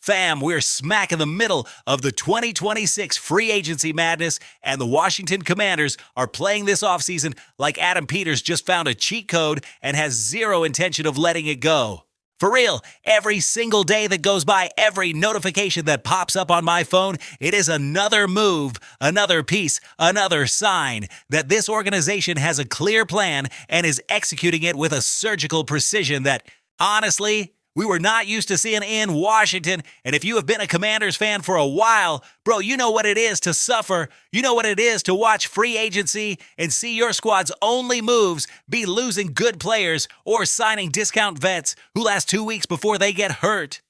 Fam, we're smack in the middle of the 2026 free agency madness, and the Washington Commanders are playing this offseason like Adam Peters just found a cheat code and has zero intention of letting it go. For real, every single day that goes by, every notification that pops up on my phone, it is another move, another piece, another sign that this organization has a clear plan and is executing it with a surgical precision that, honestly, we were not used to seeing in Washington. And if you have been a Commanders fan for a while, bro, you know what it is to suffer. You know what it is to watch free agency and see your squad's only moves be losing good players or signing discount vets who last 2 weeks before they get hurt.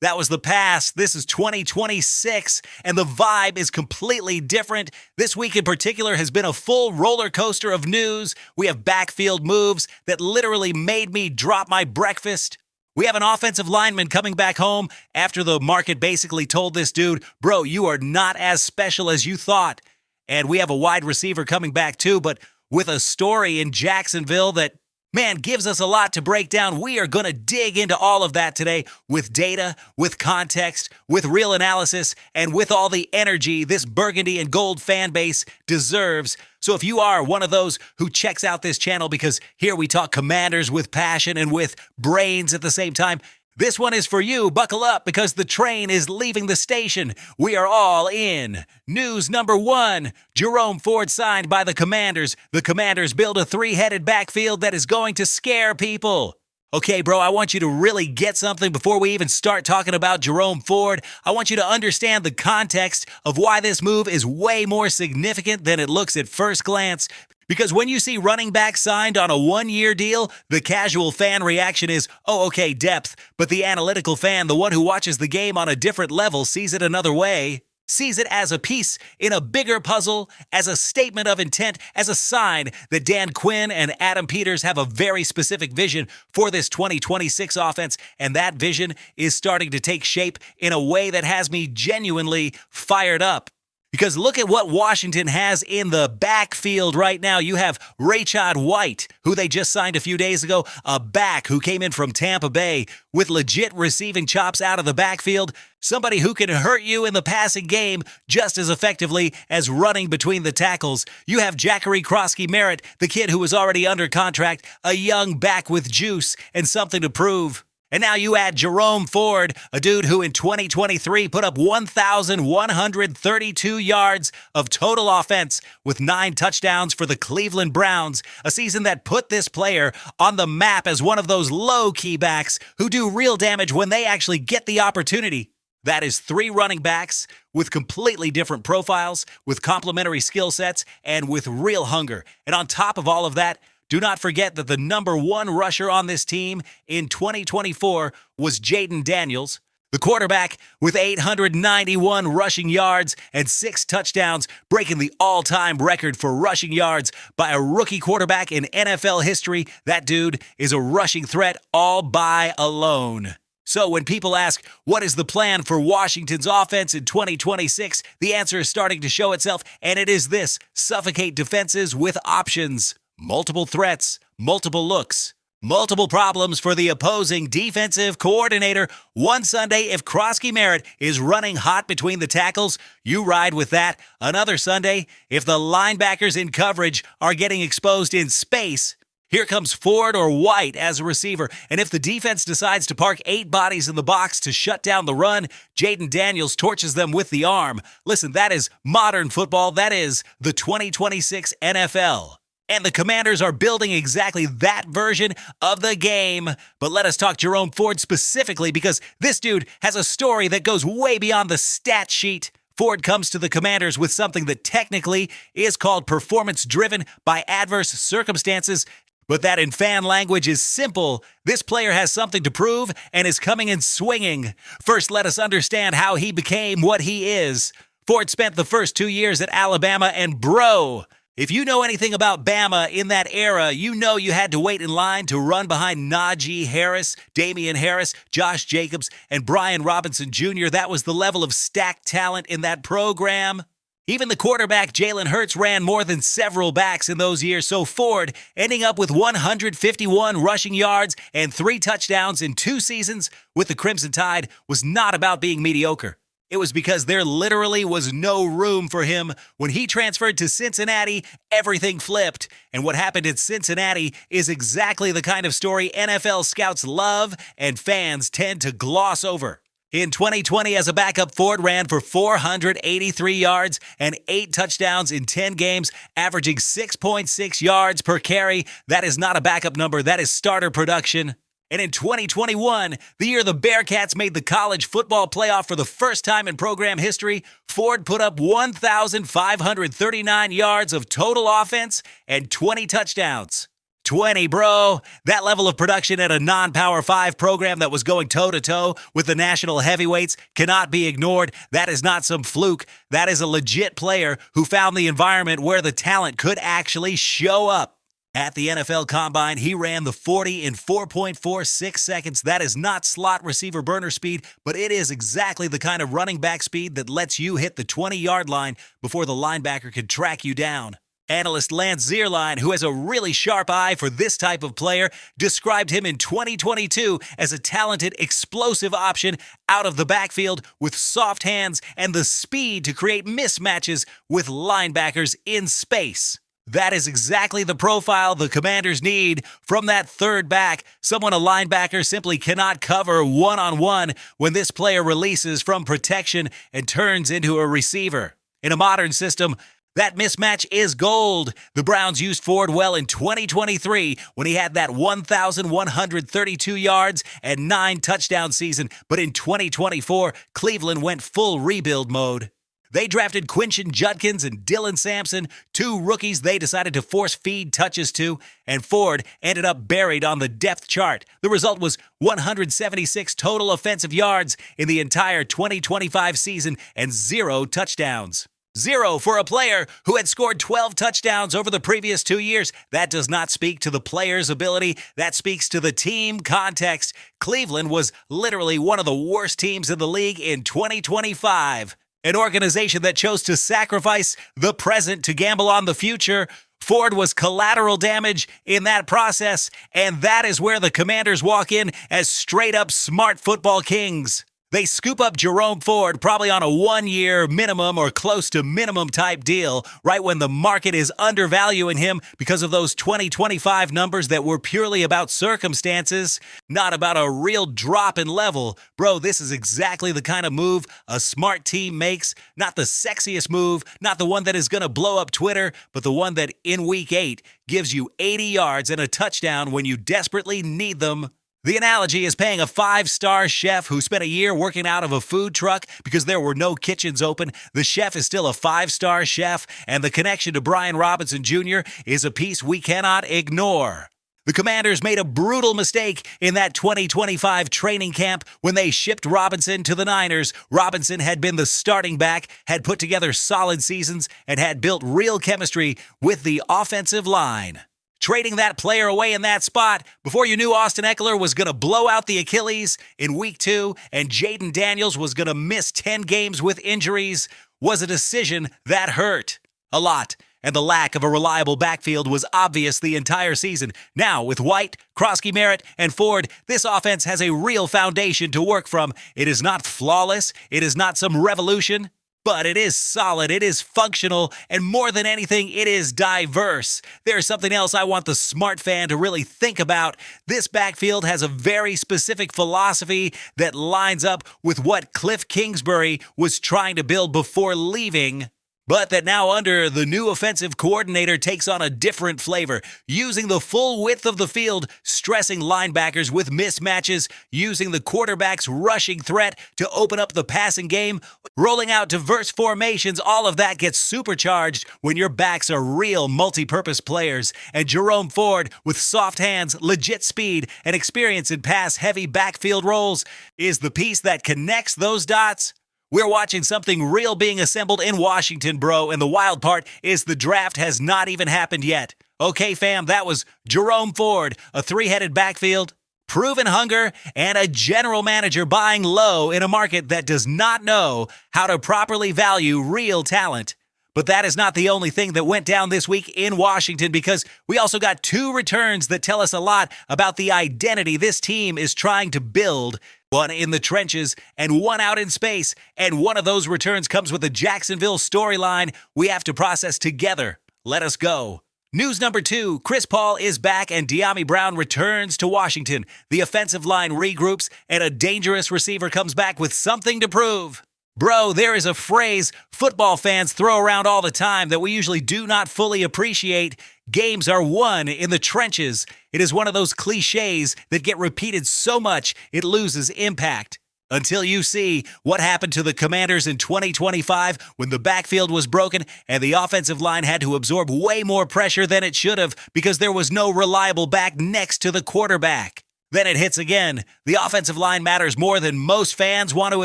That was the past. This is 2026, and the vibe is completely different. This week in particular has been a full roller coaster of news. We have backfield moves that literally made me drop my breakfast. We have an offensive lineman coming back home after the market basically told this dude, bro, you are not as special as you thought. And we have a wide receiver coming back too, but with a story in Jacksonville that, man, gives us a lot to break down. We are going to dig into all of that today with data, with context, with real analysis, and with all the energy this burgundy and gold fan base deserves. So if you are one of those who checks out this channel because here we talk Commanders with passion and with brains at the same time, this one is for you. Buckle up because the train is leaving the station. We are all in. News number one, Jerome Ford signed by the Commanders. The Commanders build a three-headed backfield that is going to scare people. Okay, bro, I want you to really get something before we even start talking about Jerome Ford. I want you to understand the context of why this move is way more significant than it looks at first glance. Because when you see running back signed on a one-year deal, the casual fan reaction is, oh, okay, depth. But the analytical fan, the one who watches the game on a different level, sees it another way. Sees it as a piece in a bigger puzzle, as a statement of intent, as a sign that Dan Quinn and Adam Peters have a very specific vision for this 2026 offense, and that vision is starting to take shape in a way that has me genuinely fired up. Because look at what Washington has in the backfield right now. You have Raychad White, who they just signed a few days ago, a back who came in from Tampa Bay with legit receiving chops out of the backfield, somebody who can hurt you in the passing game just as effectively as running between the tackles. You have Jackery Krosky-Merritt, the kid who was already under contract, a young back with juice and something to prove. And now you add Jerome Ford, a dude who in 2023 put up 1,132 yards of total offense with 9 touchdowns for the Cleveland Browns, a season that put this player on the map as one of those low-key backs who do real damage when they actually get the opportunity. That is 3 running backs with completely different profiles, with complementary skill sets, and with real hunger. And on top of all of that, do not forget that the number 1 rusher on this team in 2024 was Jaden Daniels, the quarterback with 891 rushing yards and 6 touchdowns, breaking the all-time record for rushing yards by a rookie quarterback in NFL history. That dude is a rushing threat all by alone. So when people ask, what is the plan for Washington's offense in 2026, the answer is starting to show itself, and it is this: suffocate defenses with options. Multiple threats, multiple looks, multiple problems for the opposing defensive coordinator. One Sunday, if Krosky-Merritt is running hot between the tackles, you ride with that. Another Sunday, if the linebackers in coverage are getting exposed in space, here comes Ford or White as a receiver. And if the defense decides to park 8 bodies in the box to shut down the run, Jaden Daniels torches them with the arm. Listen, that is modern football. That is the 2026 NFL. And the Commanders are building exactly that version of the game. But let us talk Jerome Ford specifically, because this dude has a story that goes way beyond the stat sheet. Ford comes to the Commanders with something that technically is called performance-driven by adverse circumstances, but that in fan language is simple. This player has something to prove and is coming in swinging. First, let us understand how he became what he is. Ford spent the first 2 years at Alabama, and bro, if you know anything about Bama in that era, you know you had to wait in line to run behind Najee Harris, Damian Harris, Josh Jacobs, and Brian Robinson Jr. That was the level of stacked talent in that program. Even the quarterback Jalen Hurts ran more than several backs in those years, so Ford, ending up with 151 rushing yards and 3 touchdowns in 2 seasons with the Crimson Tide, was not about being mediocre. It was because there literally was no room for him. When he transferred to Cincinnati, everything flipped. And what happened at Cincinnati is exactly the kind of story NFL scouts love and fans tend to gloss over. In 2020, as a backup, Ford ran for 483 yards and 8 touchdowns in 10 games, averaging 6.6 yards per carry. That is not a backup number. That is starter production. And in 2021, the year the Bearcats made the college football playoff for the first time in program history, Ford put up 1,539 yards of total offense and 20 touchdowns. 20, bro. That level of production at a non-Power 5 program that was going toe-to-toe with the national heavyweights cannot be ignored. That is not some fluke. That is a legit player who found the environment where the talent could actually show up. At the NFL Combine, he ran the 40 in 4.46 seconds. That is not slot receiver burner speed, but it is exactly the kind of running back speed that lets you hit the 20-yard line before the linebacker can track you down. Analyst Lance Zierlein, who has a really sharp eye for this type of player, described him in 2022 as a talented, explosive option out of the backfield with soft hands and the speed to create mismatches with linebackers in space. That is exactly the profile the Commanders need from that third back, someone a linebacker simply cannot cover one-on-one when this player releases from protection and turns into a receiver. In a modern system, that mismatch is gold. The Browns used Ford well in 2023 when he had that 1,132 yards and 9 touchdown season. But in 2024, Cleveland went full rebuild mode. They drafted Quinton Judkins and Dylan Sampson, 2 rookies they decided to force feed touches to, and Ford ended up buried on the depth chart. The result was 176 total offensive yards in the entire 2025 season and 0 touchdowns. 0 for a player who had scored 12 touchdowns over the previous 2 years. That does not speak to the player's ability. That speaks to the team context. Cleveland was literally one of the worst teams in the league in 2025. An organization that chose to sacrifice the present to gamble on the future. Ford was collateral damage in that process, and that is where the Commanders walk in as straight-up smart football kings. They scoop up Jerome Ford probably on a 1-year minimum or close to minimum type deal right when the market is undervaluing him because of those 2025 numbers that were purely about circumstances, not about a real drop in level. Bro, this is exactly the kind of move a smart team makes. Not the sexiest move, not the one that is going to blow up Twitter, but the one that in week 8 gives you 80 yards and a touchdown when you desperately need them. The analogy is paying a 5-star chef who spent a year working out of a food truck because there were no kitchens open. The chef is still a 5-star chef, and the connection to Brian Robinson Jr. is a piece we cannot ignore. The Commanders made a brutal mistake in that 2025 training camp when they shipped Robinson to the Niners. Robinson had been the starting back, had put together solid seasons, and had built real chemistry with the offensive line. Trading that player away in that spot before you knew Austin Eckler was going to blow out the Achilles in week 2 and Jaden Daniels was going to miss 10 games with injuries was a decision that hurt a lot. And the lack of a reliable backfield was obvious the entire season. Now, with White, Krosky Merritt, and Ford, this offense has a real foundation to work from. It is not flawless. It is not some revolution. But it is solid, it is functional, and more than anything, it is diverse. There's something else I want the smart fan to really think about. This backfield has a very specific philosophy that lines up with what Cliff Kingsbury was trying to build before leaving, but that now under the new offensive coordinator takes on a different flavor, using the full width of the field, stressing linebackers with mismatches, using the quarterback's rushing threat to open up the passing game, rolling out diverse formations. All of that gets supercharged when your backs are real multi-purpose players. And Jerome Ford, with soft hands, legit speed, and experience in pass-heavy backfield roles, is the piece that connects those dots. We're watching something real being assembled in Washington, bro, and the wild part is the draft has not even happened yet. Okay, fam, that was Jerome Ford, a 3-headed backfield, proven hunger, and a general manager buying low in a market that does not know how to properly value real talent. But that is not the only thing that went down this week in Washington, because we also got two returns that tell us a lot about the identity this team is trying to build. One in the trenches and one out in space. And one of those returns comes with a Jacksonville storyline we have to process together. Let us go. News number 2, Chris Paul is back and Diami Brown returns to Washington. The offensive line regroups and a dangerous receiver comes back with something to prove. Bro, there is a phrase football fans throw around all the time that we usually do not fully appreciate. Games are won in the trenches. It is one of those cliches that get repeated so much it loses impact. Until you see what happened to the Commanders in 2025 when the backfield was broken and the offensive line had to absorb way more pressure than it should have because there was no reliable back next to the quarterback. Then it hits again. The offensive line matters more than most fans want to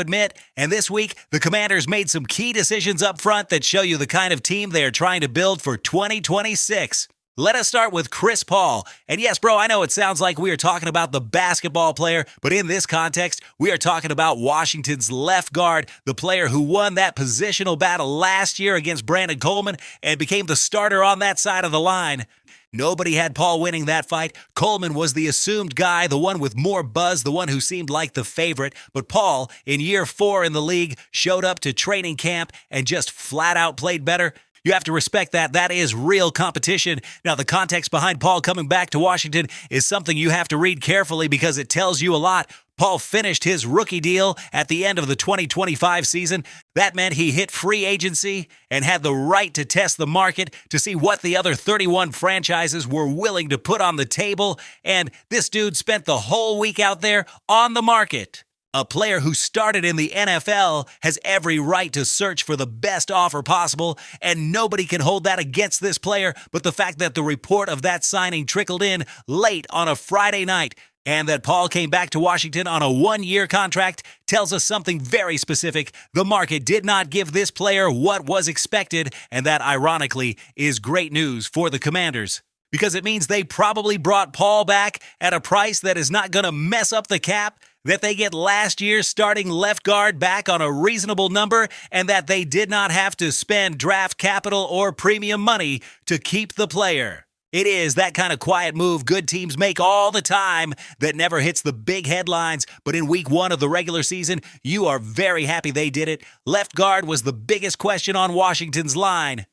admit, and this week, the Commanders made some key decisions up front that show you the kind of team they are trying to build for 2026. Let us start with Chris Paul. And yes, bro, I know it sounds like we are talking about the basketball player, but in this context, we are talking about Washington's left guard, the player who won that positional battle last year against Brandon Coleman and became the starter on that side of the line. Nobody had Paul winning that fight. Coleman was the assumed guy, the one with more buzz, the one who seemed like the favorite. But Paul, in year 4 in the league, showed up to training camp and just flat out played better. You have to respect that. That is real competition. Now, the context behind Paul coming back to Washington is something you have to read carefully because it tells you a lot. Paul finished his rookie deal at the end of the 2025 season. That meant he hit free agency and had the right to test the market to see what the other 31 franchises were willing to put on the table. And this dude spent the whole week out there on the market. A player who started in the NFL has every right to search for the best offer possible, and nobody can hold that against this player. But the fact that the report of that signing trickled in late on a Friday night and that Paul came back to Washington on a 1-year contract tells us something very specific. The market did not give this player what was expected, and that, ironically, is great news for the Commanders. Because it means they probably brought Paul back at a price that is not going to mess up the cap, that they get last year's starting left guard back on a reasonable number, and that they did not have to spend draft capital or premium money to keep the player. It is that kind of quiet move good teams make all the time that never hits the big headlines, but in week 1 of the regular season, you are very happy they did it. Left guard was the biggest question on Washington's line.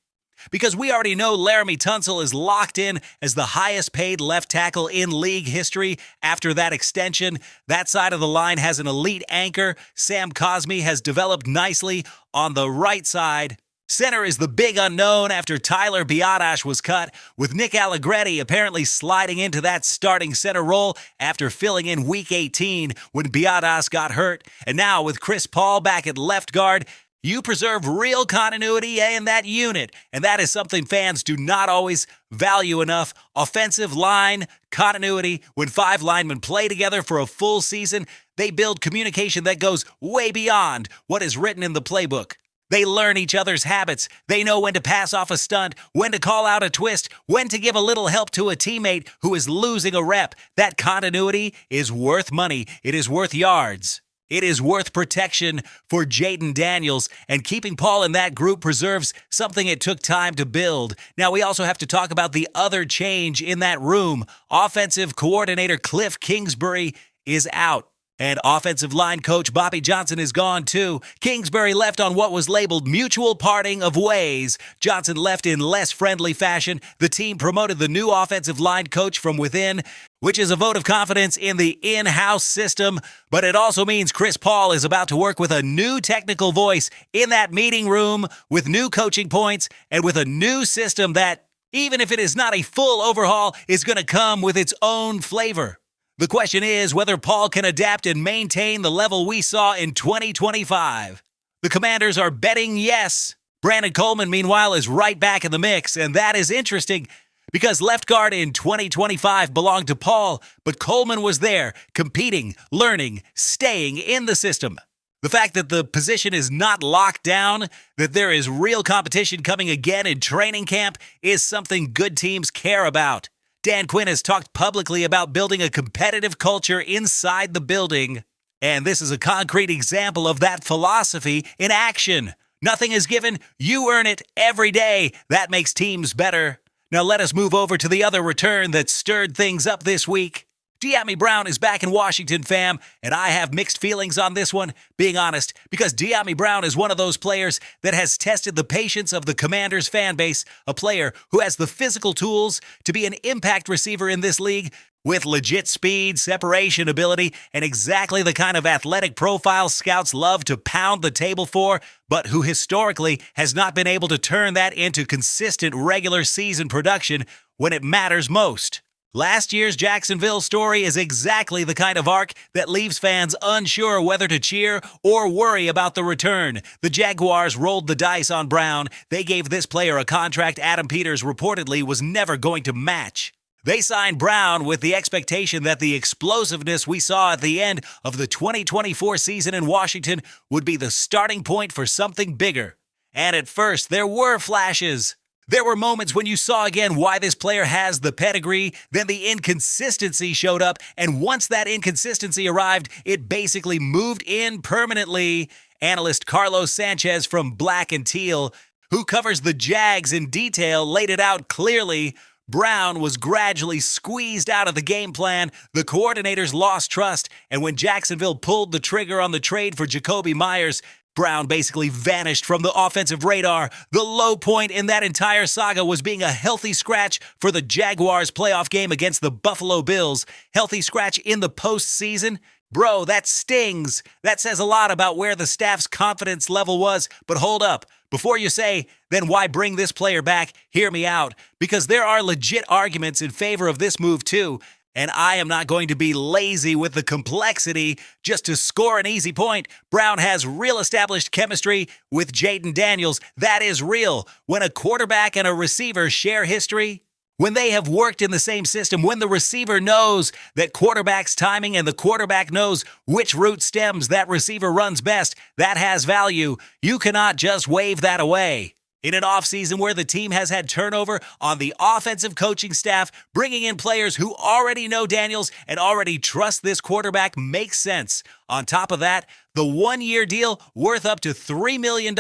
Because we already know Laramie Tunsil is locked in as the highest paid left tackle in league history after that extension. That side of the line has an elite anchor. Sam Cosmi has developed nicely on the right side. Center is the big unknown after Tyler Biadasz was cut, with Nick Allegretti apparently sliding into that starting center role after filling in week 18 when Biadasz got hurt. And now with Chris Paul back at left guard, you preserve real continuity in that unit, and that is something fans do not always value enough. Offensive line continuity. When 5 linemen play together for a full season, they build communication that goes way beyond what is written in the playbook. They learn each other's habits. They know when to pass off a stunt, when to call out a twist, when to give a little help to a teammate who is losing a rep. That continuity is worth money. It is worth yards. It is worth protection for Jaden Daniels, and keeping Paul in that group preserves something it took time to build. Now, we also have to talk about the other change in that room. Offensive coordinator Cliff Kingsbury is out, and offensive line coach Bobby Johnson is gone too. Kingsbury left on what was labeled mutual parting of ways. Johnson left in less friendly fashion. The team promoted the new offensive line coach from within, which is a vote of confidence in the in-house system, but it also means Chris Paul is about to work with a new technical voice in that meeting room with new coaching points and with a new system that, even if it is not a full overhaul, is going to come with its own flavor. The question is whether Paul can adapt and maintain the level we saw in 2025. The Commanders are betting yes. Brandon Coleman, meanwhile, is right back in the mix, and that is interesting because left guard in 2025 belonged to Paul, but Coleman was there, competing, learning, staying in the system. The fact that the position is not locked down, that there is real competition coming again in training camp, is something good teams care about. Dan Quinn has talked publicly about building a competitive culture inside the building, and this is a concrete example of that philosophy in action. Nothing is given, you earn it every day. That makes teams better. Now let us move over to the other return that stirred things up this week. Diami Brown is back in Washington, fam, and I have mixed feelings on this one, being honest, because Diami Brown is one of those players that has tested the patience of the Commanders fan base, a player who has the physical tools to be an impact receiver in this league, with legit speed, separation ability, and exactly the kind of athletic profile scouts love to pound the table for, but who historically has not been able to turn that into consistent regular season production when it matters most. Last year's Jacksonville story is exactly the kind of arc that leaves fans unsure whether to cheer or worry about the return. The Jaguars rolled the dice on Brown. They gave this player a contract Adam Peters reportedly was never going to match. They signed Brown with the expectation that the explosiveness we saw at the end of the 2024 season in Washington would be the starting point for something bigger. And at first, there were flashes. There were moments when you saw again why this player has the pedigree, then the inconsistency showed up, and once that inconsistency arrived, it basically moved in permanently. Analyst Carlos Sanchez from Black and Teal, who covers the Jags in detail, laid it out clearly. Brown was gradually squeezed out of the game plan, the coordinators lost trust, and when Jacksonville pulled the trigger on the trade for Jacoby Myers, Brown basically vanished from the offensive radar. The low point in that entire saga was being a healthy scratch for the Jaguars' playoff game against the Buffalo Bills. Healthy scratch in the postseason? Bro, that stings. That says a lot about where the staff's confidence level was. But hold up. Before you say, then why bring this player back? Hear me out. Because there are legit arguments in favor of this move too. And I am not going to be lazy with the complexity just to score an easy point. Brown has real established chemistry with Jaden Daniels. That is real. When a quarterback and a receiver share history, when they have worked in the same system, when the receiver knows that quarterback's timing and the quarterback knows which route stems that receiver runs best, that has value. You cannot just wave that away. In an offseason where the team has had turnover on the offensive coaching staff, bringing in players who already know Daniels and already trust this quarterback makes sense. On top of that, the one-year deal worth up to $3 million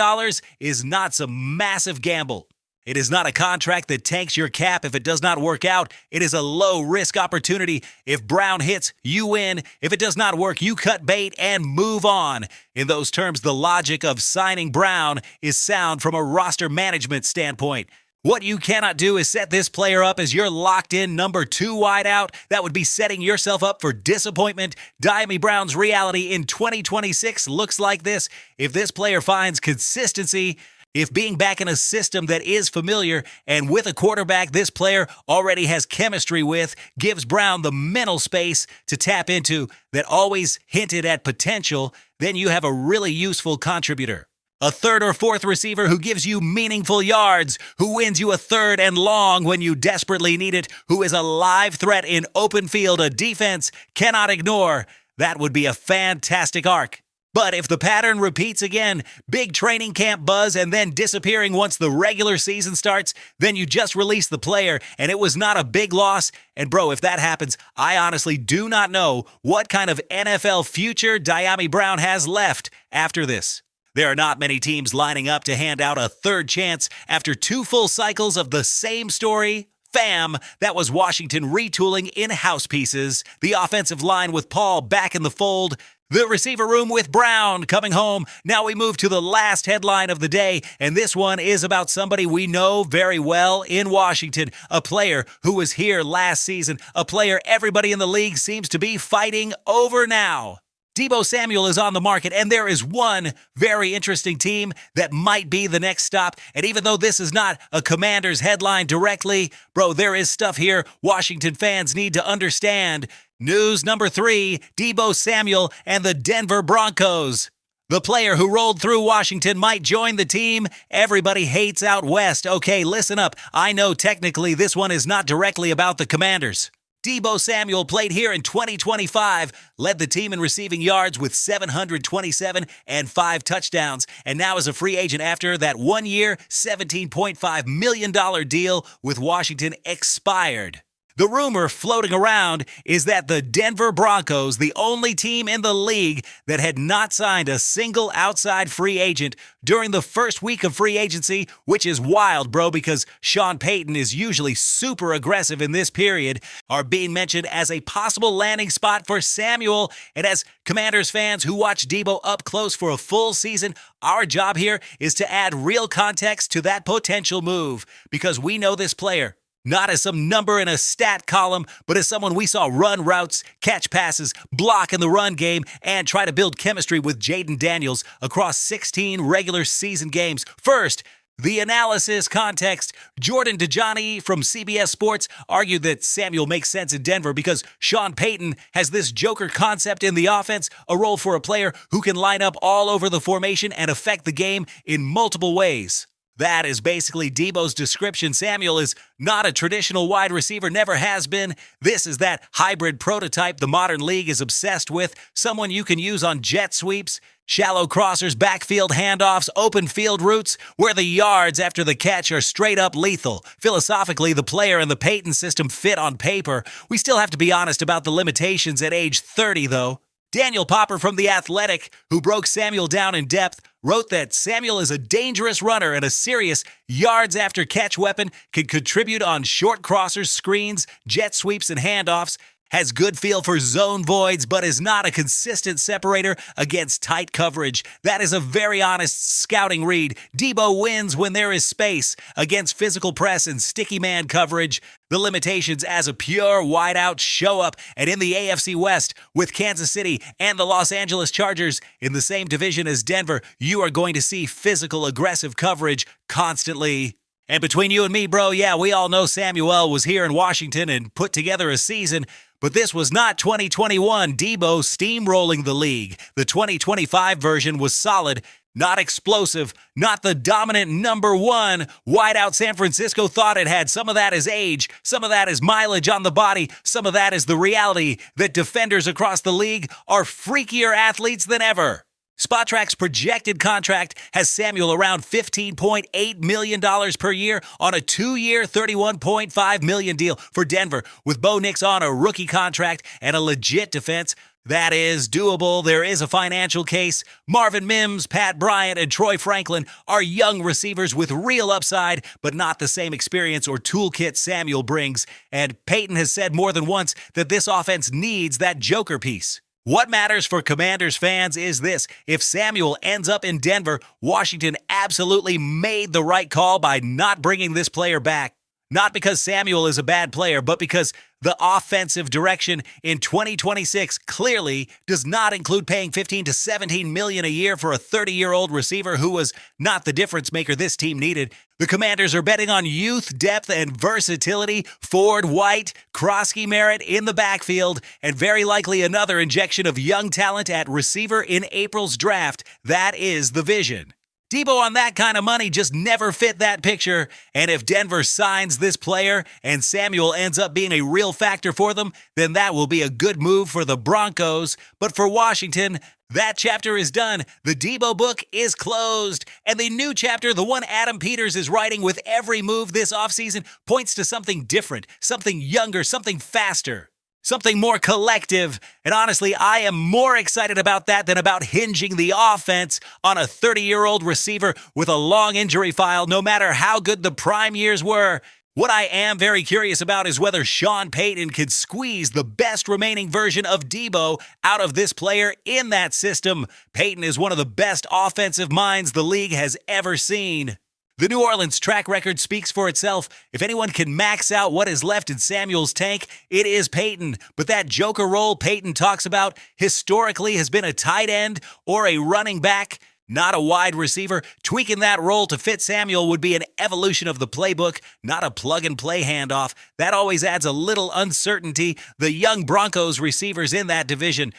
is not some massive gamble. It is not a contract that tanks your cap if it does not work out. It is a low-risk opportunity. If Brown hits, you win. If it does not work, you cut bait and move on. In those terms, the logic of signing Brown is sound from a roster management standpoint. What you cannot do is set this player up as your locked-in number 2 wideout. That would be setting yourself up for disappointment. Diami Brown's reality in 2026 looks like this. If this player finds consistency, if being back in a system that is familiar and with a quarterback this player already has chemistry with gives Brown the mental space to tap into that always hinted at potential, then you have a really useful contributor. A third or fourth receiver who gives you meaningful yards, who wins you a third and long when you desperately need it, who is a live threat in open field a defense cannot ignore. That would be a fantastic arc. But if the pattern repeats again, big training camp buzz and then disappearing once the regular season starts, then you just release the player and it was not a big loss. And bro, if that happens, I honestly do not know what kind of NFL future Diami Brown has left after this. There are not many teams lining up to hand out a third chance after 2 full cycles of the same story. Fam, that was Washington retooling in house pieces. The offensive line with Paul back in the fold. The receiver room with Brown coming home. Now we move to the last headline of the day, and this one is about somebody we know very well in Washington, a player who was here last season, a player everybody in the league seems to be fighting over now. Deebo Samuel is on the market, and there is one very interesting team that might be the next stop. And even though this is not a Commanders headline directly, bro, there is stuff here Washington fans need to understand. News number 3, Deebo Samuel and the Denver Broncos. The player who rolled through Washington might join the team everybody hates out west. Okay, listen up. I know technically this one is not directly about the Commanders. Deebo Samuel played here in 2025, led the team in receiving yards with 727 and 5 touchdowns, and now is a free agent after that 1-year, $17.5 million deal with Washington expired. The rumor floating around is that the Denver Broncos, the only team in the league that had not signed a single outside free agent during the first week of free agency, which is wild, bro, because Sean Payton is usually super aggressive in this period, are being mentioned as a possible landing spot for Samuel. And as Commanders fans who watch Deebo up close for a full season, our job here is to add real context to that potential move, because we know this player not as some number in a stat column, but as someone we saw run routes, catch passes, block in the run game, and try to build chemistry with Jaden Daniels across 16 regular season games. First, the analysis context. Jordan Dejani from CBS Sports argued that Samuel makes sense in Denver because Sean Payton has this joker concept in the offense, a role for a player who can line up all over the formation and affect the game in multiple ways. That is basically Deebo's description. Samuel is not a traditional wide receiver, never has been. This is that hybrid prototype the modern league is obsessed with, someone you can use on jet sweeps, shallow crossers, backfield handoffs, open field routes, where the yards after the catch are straight up lethal. Philosophically, the player and the Payton system fit on paper. We still have to be honest about the limitations at age 30, though. Daniel Popper from The Athletic, who broke Samuel down in depth, wrote that Samuel is a dangerous runner and a serious yards-after-catch weapon, can contribute on short crossers, screens, jet sweeps, and handoffs, has good feel for zone voids, but is not a consistent separator against tight coverage. That is a very honest scouting read. Deebo wins when there is space against physical press and sticky man coverage. The limitations as a pure wideout show up, and in the AFC West, with Kansas City and the Los Angeles Chargers in the same division as Denver, you are going to see physical, aggressive coverage constantly. And between you and me, bro, yeah, we all know Samuel was here in Washington and put together a season, but this was not 2021 Deebo steamrolling the league. The 2025 version was solid, not explosive, not the dominant number one wideout San Francisco thought it had. Some of that is age, some of that is mileage on the body, some of that is the reality that defenders across the league are freakier athletes than ever. SpotTrack's projected contract has Samuel around $15.8 million per year on a 2-year, $31.5 million deal for Denver, with Bo Nix on a rookie contract and a legit defense. That is doable. There is a financial case. Marvin Mims, Pat Bryant, and Troy Franklin are young receivers with real upside, but not the same experience or toolkit Samuel brings. And Payton has said more than once that this offense needs that joker piece. What matters for Commanders fans is this: if Samuel ends up in Denver, Washington absolutely made the right call by not bringing this player back. Not because Samuel is a bad player, but because the offensive direction in 2026 clearly does not include paying $15 to $17 million a year for a 30-year-old receiver who was not the difference maker this team needed. The Commanders are betting on youth, depth, and versatility. Ford, White, Krosky, Merritt in the backfield, and very likely another injection of young talent at receiver in April's draft. That is the vision. Deebo on that kind of money just never fit that picture, and if Denver signs this player and Samuel ends up being a real factor for them, then that will be a good move for the Broncos. But for Washington, that chapter is done. The Deebo book is closed, and the new chapter, the one Adam Peters is writing with every move this offseason, points to something different, something younger, something faster. Something more collective, and honestly, I am more excited about that than about hinging the offense on a 30-year-old receiver with a long injury file, no matter how good the prime years were. What I am very curious about is whether Sean Payton can squeeze the best remaining version of Deebo out of this player in that system. Payton is one of the best offensive minds the league has ever seen. The New Orleans track record speaks for itself. If anyone can max out what is left in Samuel's tank, it is Payton. But that joker role Payton talks about historically has been a tight end or a running back, not a wide receiver. Tweaking that role to fit Samuel would be an evolution of the playbook, not a plug-and-play handoff. That always adds a little uncertainty. The young Broncos receivers in that division,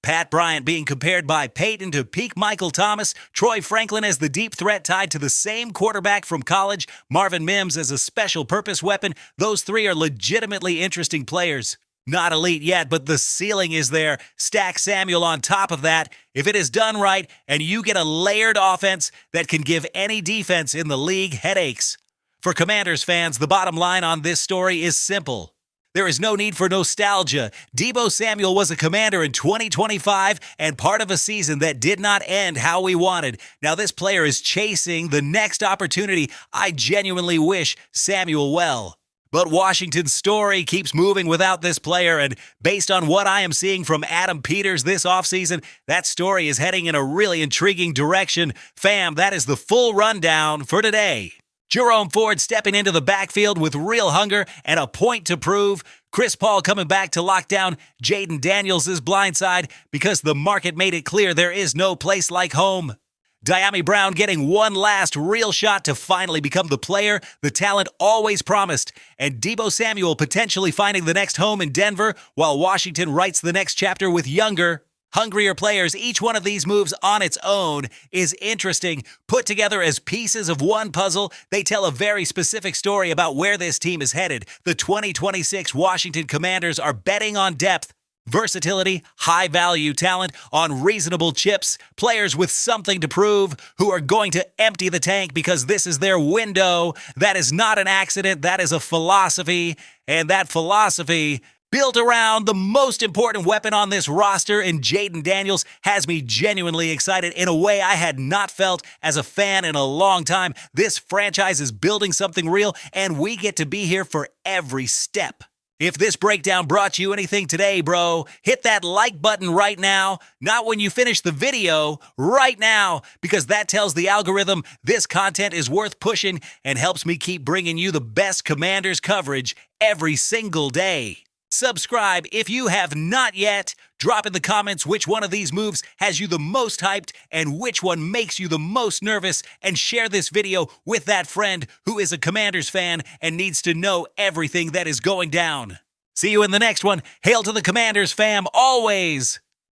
Pat Bryant being compared by Payton to peak Michael Thomas, Troy Franklin as the deep threat tied to the same quarterback from college, Marvin Mims as a special purpose weapon. Those three are legitimately interesting players. Not elite yet, but the ceiling is there. Stack Samuel on top of that. If it is done right, and you get a layered offense that can give any defense in the league headaches. For Commanders fans, the bottom line on this story is simple. There is no need for nostalgia. Deebo Samuel was a Commander in 2025 and part of a season that did not end how we wanted. Now this player is chasing the next opportunity. I genuinely wish Samuel well. But Washington's story keeps moving without this player, and based on what I am seeing from Adam Peters this offseason, that story is heading in a really intriguing direction. Fam, that is the full rundown for today. Jerome Ford stepping into the backfield with real hunger and a point to prove. Chris Paul coming back to lock down Jaden Daniels' blindside because the market made it clear there is no place like home. Diami Brown getting one last real shot to finally become the player the talent always promised. And Deebo Samuel potentially finding the next home in Denver while Washington writes the next chapter with younger, hungrier players. Each one of these moves on its own is interesting. Put together as pieces of one puzzle, they tell a very specific story about where this team is headed. The 2026 Washington Commanders are betting on depth, versatility, high-value talent on reasonable chips, players with something to prove who are going to empty the tank because this is their window. That is not an accident. That is a philosophy, and that philosophy built around the most important weapon on this roster in Jaden Daniels has me genuinely excited in a way I had not felt as a fan in a long time. This franchise is building something real, and we get to be here for every step. If this breakdown brought you anything today, bro, hit that like button right now. Not when you finish the video, right now, because that tells the algorithm this content is worth pushing and helps me keep bringing you the best Commanders coverage every single day. Subscribe if you have not yet. Drop in the comments which one of these moves has you the most hyped and which one makes you the most nervous, and share this video with that friend who is a Commanders fan and needs to know everything that is going down. See you in the next one. Hail to the Commanders, fam, always!